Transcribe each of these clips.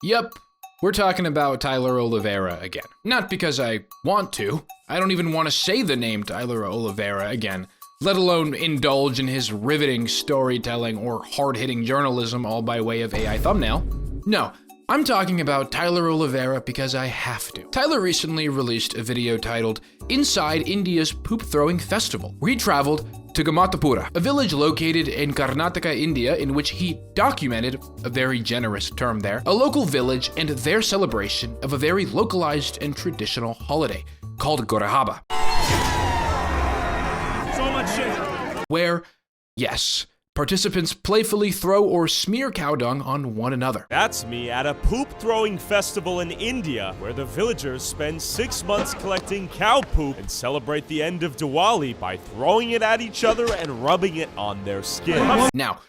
Yep, we're talking about Tyler Oliveira again. Not because I want to. I don't even want to say the name Tyler Oliveira again, let alone indulge in his riveting storytelling or hard-hitting journalism all by way of AI thumbnail. No, I'm talking about Tyler Oliveira because I have to. Tyler recently released a video titled Inside India's Poop Throwing Festival, where he traveled to Gamatapura, a village located in Karnataka, India, in which he documented, a very generous term there, a local village and their celebration of a very localized and traditional holiday called Gorahaba. So much shit. Where, yes, participants playfully throw or smear cow dung on one another. That's me at a poop-throwing festival in India, where the villagers spend 6 months collecting cow poop and celebrate the end of Diwali by throwing it at each other and rubbing it on their skin. Now,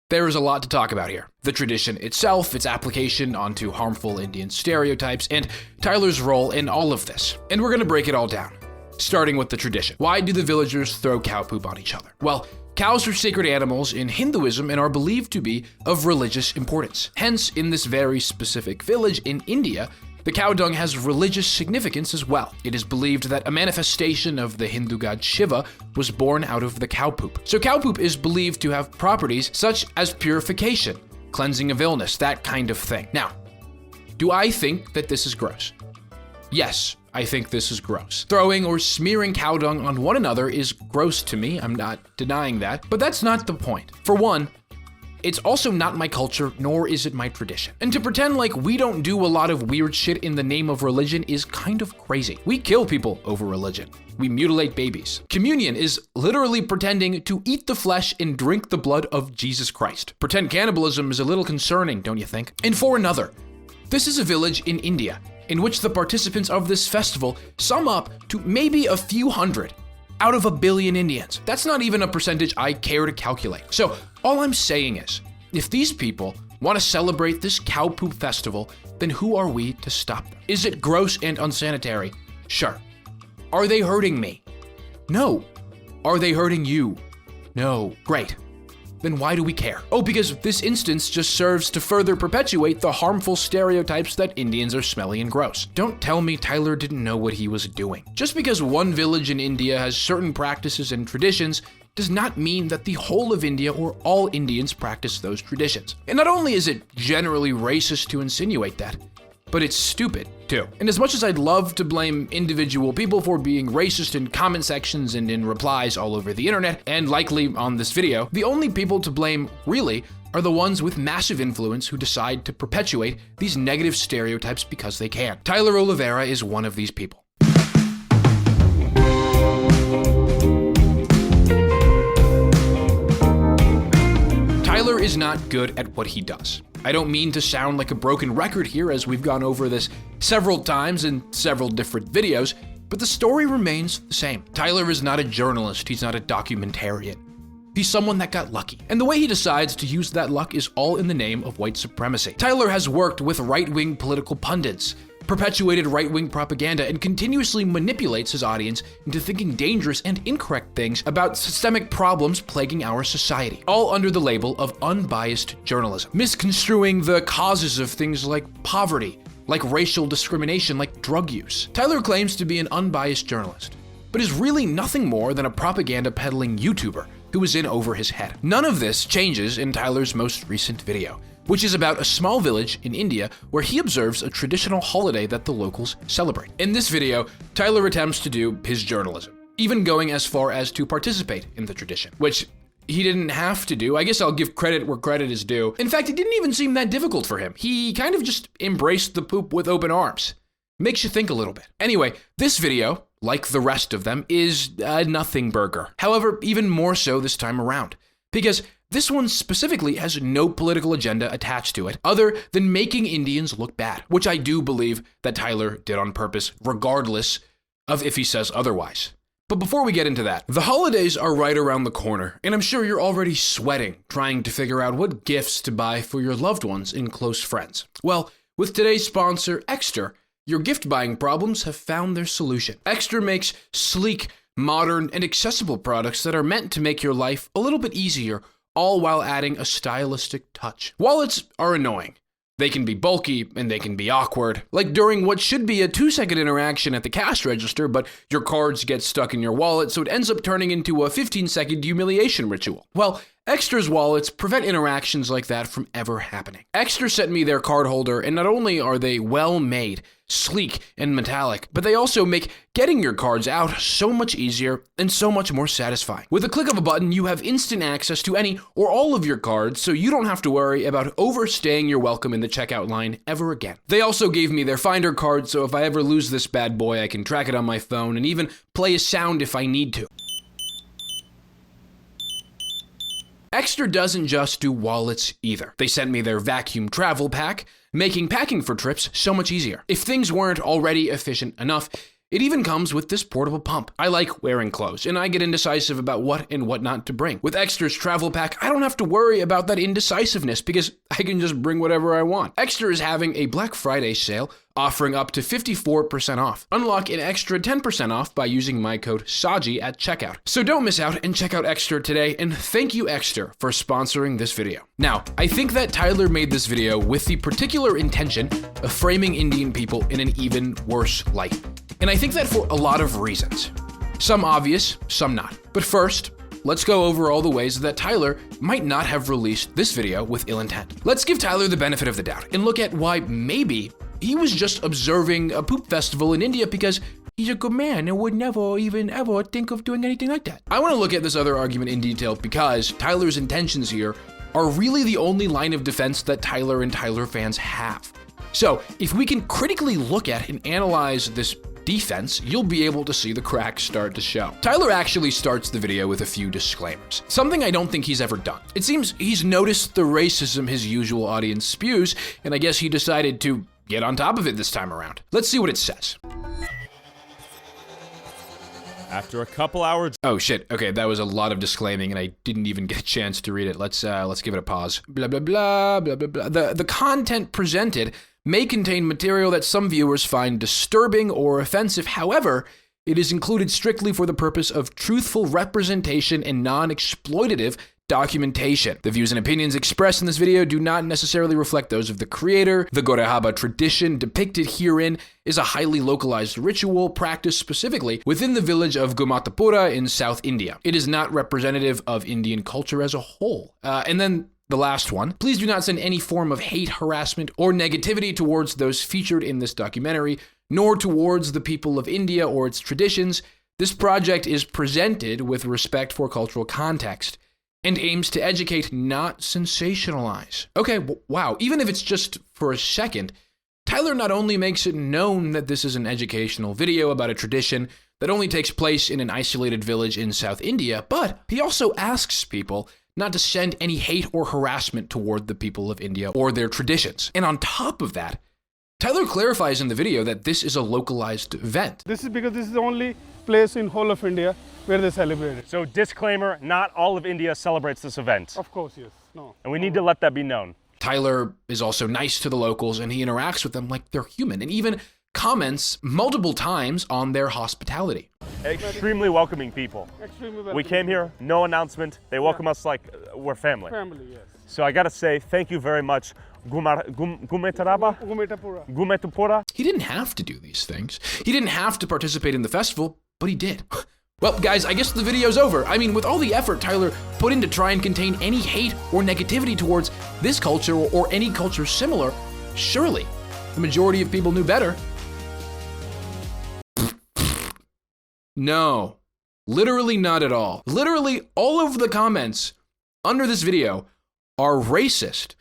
there is a lot to talk about here. The tradition itself, its application onto harmful Indian stereotypes, and Tyler's role in all of this. And we're gonna break it all down, starting with the tradition. Why do the villagers throw cow poop on each other? Well, cows are sacred animals in Hinduism and are believed to be of religious importance. Hence, in this very specific village in India, the cow dung has religious significance as well. It is believed that a manifestation of the Hindu god Shiva was born out of the cow poop. So cow poop is believed to have properties such as purification, cleansing of illness, that kind of thing. Now, do I think that this is gross? Yes, I think this is gross. Throwing or smearing cow dung on one another is gross to me, I'm not denying that, but that's not the point. For one, it's also not my culture, nor is it my tradition. And to pretend like we don't do a lot of weird shit in the name of religion is kind of crazy. We kill people over religion. We mutilate babies. Communion is literally pretending to eat the flesh and drink the blood of Jesus Christ. Pretend cannibalism is a little concerning, don't you think? And for another, this is a village in India in which the participants of this festival sum up to maybe a few hundred out of 1 billion Indians. That's not even a percentage I care to calculate. So all I'm saying is, if these people want to celebrate this cow poop festival, then who are we to stop them? Is it gross and unsanitary? Sure. Are they hurting me? No. Are they hurting you? No. Great. Then why do we care? Oh, because this instance just serves to further perpetuate the harmful stereotypes that Indians are smelly and gross. Don't tell me Tyler didn't know what he was doing. Just because one village in India has certain practices and traditions does not mean that the whole of India or all Indians practice those traditions. And not only is it generally racist to insinuate that, but it's stupid too. And as much as I'd love to blame individual people for being racist in comment sections and in replies all over the internet, and likely on this video, the only people to blame really are the ones with massive influence who decide to perpetuate these negative stereotypes because they can. Tyler Oliveira is one of these people. Tyler is not good at what he does. I don't mean to sound like a broken record here, as we've gone over this several times in several different videos, but the story remains the same. Tyler is not a journalist, he's not a documentarian. He's someone that got lucky. And the way he decides to use that luck is all in the name of white supremacy. Tyler has worked with right-wing political pundits, perpetuated right-wing propaganda, and continuously manipulates his audience into thinking dangerous and incorrect things about systemic problems plaguing our society, all under the label of unbiased journalism, misconstruing the causes of things like poverty, like racial discrimination, like drug use. Tyler claims to be an unbiased journalist, but is really nothing more than a propaganda peddling YouTuber who is in over his head. None of this changes in Tyler's most recent video, which is about a small village in India where he observes a traditional holiday that the locals celebrate. In this video, Tyler attempts to do his journalism, even going as far as to participate in the tradition, which he didn't have to do. I guess I'll give credit where credit is due. In fact, it didn't even seem that difficult for him. He kind of just embraced the poop with open arms. Makes you think a little bit. Anyway, this video, like the rest of them, is a nothing burger. However, even more so this time around, because this one specifically has no political agenda attached to it other than making Indians look bad, which I do believe that Tyler did on purpose, regardless of if he says otherwise. But before we get into that, the holidays are right around the corner, and I'm sure you're already sweating trying to figure out what gifts to buy for your loved ones and close friends. Well, with today's sponsor, Extra, your gift buying problems have found their solution. Extra makes sleek, modern, and accessible products that are meant to make your life a little bit easier, all while adding a stylistic touch. Wallets are annoying. They can be bulky and they can be awkward. Like during what should be a 2-second interaction at the cash register, but your cards get stuck in your wallet, so it ends up turning into a 15-second humiliation ritual. Well, Extra's wallets prevent interactions like that from ever happening. Extra sent me their card holder, and not only are they well made, sleek, and metallic, but they also make getting your cards out so much easier and so much more satisfying. With a click of a button, you have instant access to any or all of your cards, so you don't have to worry about overstaying your welcome in the checkout line ever again. They also gave me their Finder card, so if I ever lose this bad boy, I can track it on my phone and even play a sound if I need to. Extra doesn't just do wallets either. They sent me their vacuum travel pack, making packing for trips so much easier. If things weren't already efficient enough, it even comes with this portable pump. I like wearing clothes, and I get indecisive about what and what not to bring. With Extra's travel pack, I don't have to worry about that indecisiveness because I can just bring whatever I want. Extra is having a Black Friday sale offering up to 54% off. Unlock an extra 10% off by using my code Saji at checkout. So don't miss out and check out Extra today, and thank you Extra for sponsoring this video. Now, I think that Tyler made this video with the particular intention of framing Indian people in an even worse light. And I think that for a lot of reasons. Some obvious, some not. But first, let's go over all the ways that Tyler might not have released this video with ill intent. Let's give Tyler the benefit of the doubt and look at why maybe he was just observing a poop festival in India because he's a good man and would never even ever think of doing anything like that. I want to look at this other argument in detail because Tyler's intentions here are really the only line of defense that Tyler and Tyler fans have. So if we can critically look at and analyze this defense, you'll be able to see the cracks start to show. Tyler actually starts the video with a few disclaimers, something I don't think he's ever done. It seems he's noticed the racism his usual audience spews, and I guess he decided to get on top of it this time around. Let's see what it says. After a couple hours... Oh shit, okay, that was a lot of disclaiming and I didn't even get a chance to read it. Let's give it a pause. Blah, blah, blah, blah, blah, blah. The content presented may contain material that some viewers find disturbing or offensive. However, it is included strictly for the purpose of truthful representation and non-exploitative documentation. The views and opinions expressed in this video do not necessarily reflect those of the creator. The Gorehaba tradition depicted herein is a highly localized ritual practiced specifically within the village of Gumatapura in South India. It is not representative of Indian culture as a whole. And then the last one, please do not send any form of hate, harassment, or negativity towards those featured in this documentary, nor towards the people of India or its traditions. This project is presented with respect for cultural context and aims to educate, not sensationalize. Okay, wow, even if it's just for a second, Tyler not only makes it known that this is an educational video about a tradition that only takes place in an isolated village in South India, but he also asks people not to send any hate or harassment toward the people of India or their traditions. And on top of that, Tyler clarifies in the video that this is a localized event. This is because this is the only place in whole of India where they celebrate it. So disclaimer, not all of India celebrates this event. Of course, yes. No. And we need to let that be known. Tyler is also nice to the locals and he interacts with them like they're human and even comments multiple times on their hospitality. Extremely welcoming people. Extremely welcoming. We came here, no announcement. They welcome us like we're family. Family, yes. So I gotta say, thank you very much, Gumatapura. He didn't have to do these things. He didn't have to participate in the festival, but he did. Well, guys, I guess the video's over. I mean, with all the effort Tyler put in to try and contain any hate or negativity towards this culture or any culture similar, surely the majority of people knew better. No, literally not at all. Literally all of the comments under this video are racist,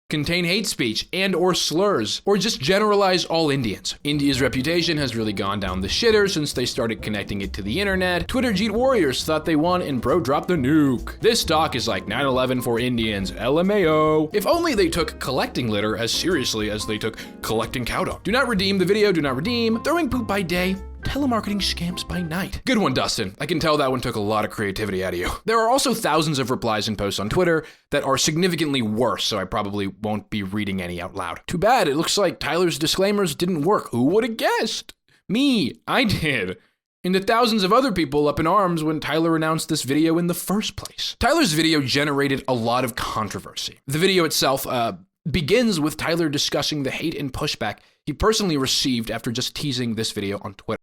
contain hate speech and or slurs, or just generalize all Indians. India's reputation has really gone down the shitter since they started connecting it to the internet. Twitter Jeet warriors thought they won and bro dropped the nuke. This talk is like 9/11 for Indians, LMAO. If only they took collecting litter as seriously as they took collecting cow dung. Do not redeem the video, do not redeem. Throwing poop by day, telemarketing scams by night. Good one, Dustin. I can tell that one took a lot of creativity out of you. There are also thousands of replies and posts on Twitter that are significantly worse, so I probably won't be reading any out loud. Too bad, it looks like Tyler's disclaimers didn't work. Who would have guessed? Me, I did. And the thousands of other people up in arms when Tyler announced this video in the first place. Tyler's video generated a lot of controversy. The video itself, begins with Tyler discussing the hate and pushback he personally received after just teasing this video on Twitter.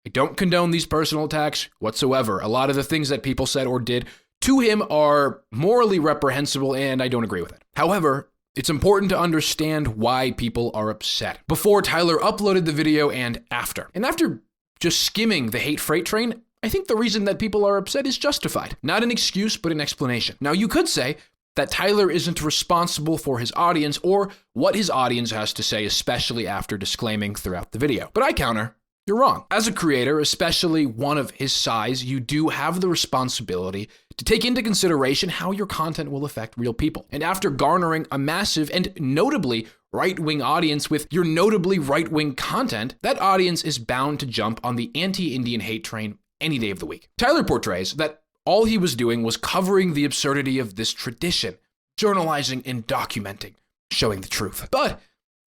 I don't condone these personal attacks whatsoever. A lot of the things that people said or did to him are morally reprehensible, and I don't agree with it. However, it's important to understand why people are upset. Before Tyler uploaded the video and after. And after just skimming the hate freight train, I think the reason that people are upset is justified. Not an excuse, but an explanation. Now, you could say that Tyler isn't responsible for his audience or what his audience has to say, especially after disclaiming throughout the video. But I counter, you're wrong. As a creator, especially one of his size, you do have the responsibility to take into consideration how your content will affect real people. And after garnering a massive and notably right-wing audience with your notably right-wing content, that audience is bound to jump on the anti-Indian hate train any day of the week. Tyler portrays that all he was doing was covering the absurdity of this tradition, journalizing and documenting, showing the truth. But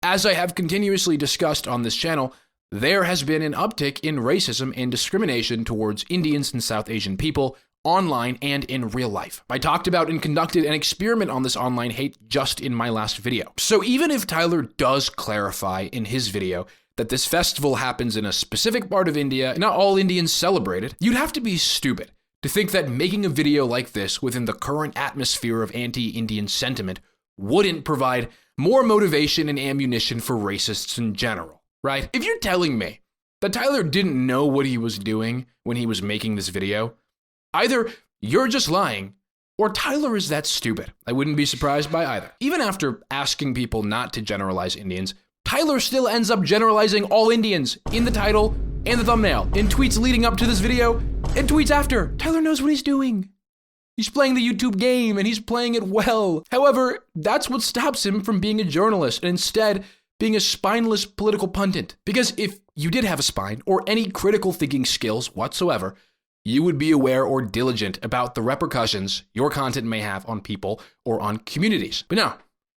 as I have continuously discussed on this channel, there has been an uptick in racism and discrimination towards Indians and South Asian people online and in real life. I talked about and conducted an experiment on this online hate just in my last video. So even if Tyler does clarify in his video that this festival happens in a specific part of India and not all Indians celebrate it, you'd have to be stupid to think that making a video like this within the current atmosphere of anti-Indian sentiment wouldn't provide more motivation and ammunition for racists in general. Right? If you're telling me that Tyler didn't know what he was doing when he was making this video, either you're just lying or Tyler is that stupid. I wouldn't be surprised by either. Even after asking people not to generalize Indians, Tyler still ends up generalizing all Indians in the title and the thumbnail, in tweets leading up to this video and tweets after. Tyler knows what he's doing. He's playing the YouTube game and he's playing it well. However, that's what stops him from being a journalist and instead being a spineless political pundit. Because if you did have a spine or any critical thinking skills whatsoever, you would be aware or diligent about the repercussions your content may have on people or on communities. But no,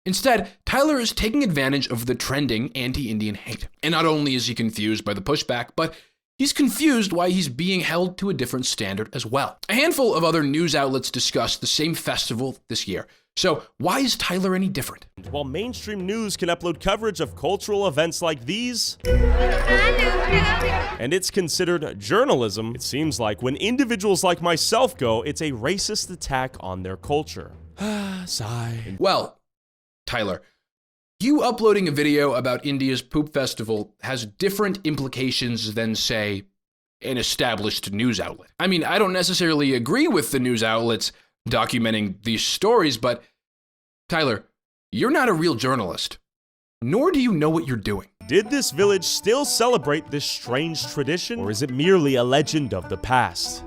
instead, Tyler is taking advantage of the trending anti-Indian hate. And not only is he confused by the pushback, but he's confused why he's being held to a different standard as well. A handful of other news outlets discussed the same festival this year. So why is Tyler any different? While mainstream news can upload coverage of cultural events like these, and it's considered journalism, it seems like when individuals like myself go, it's a racist attack on their culture. Sigh. Well, Tyler, you uploading a video about India's poop festival has different implications than, say, an established news outlet. I mean, I don't necessarily agree with the news outlets documenting these stories, but Tyler, you're not a real journalist, nor do you know what you're doing. Did this village still celebrate this strange tradition, or is it merely a legend of the past?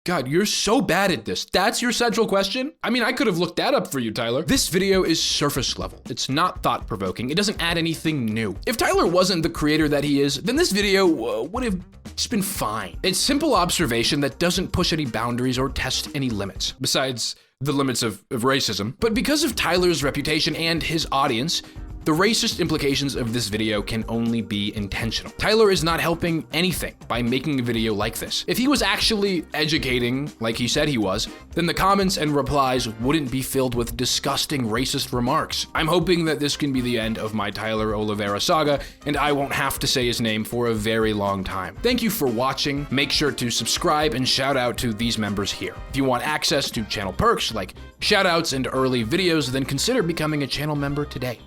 God, you're so bad at this. That's your central question? I mean, I could have looked that up for you, Tyler. This video is surface level. It's not thought-provoking. It doesn't add anything new. If Tyler wasn't the creator that he is, then this video would have just been fine. It's simple observation that doesn't push any boundaries or test any limits, besides the limits of racism. But because of Tyler's reputation and his audience, the racist implications of this video can only be intentional. Tyler is not helping anything by making a video like this. If he was actually educating, like he said he was, then the comments and replies wouldn't be filled with disgusting racist remarks. I'm hoping that this can be the end of my Tyler Oliveira saga, and I won't have to say his name for a very long time. Thank you for watching. Make sure to subscribe and shout out to these members here. If you want access to channel perks like shoutouts and early videos, then consider becoming a channel member today.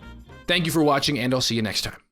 Thank you for watching, and I'll see you next time.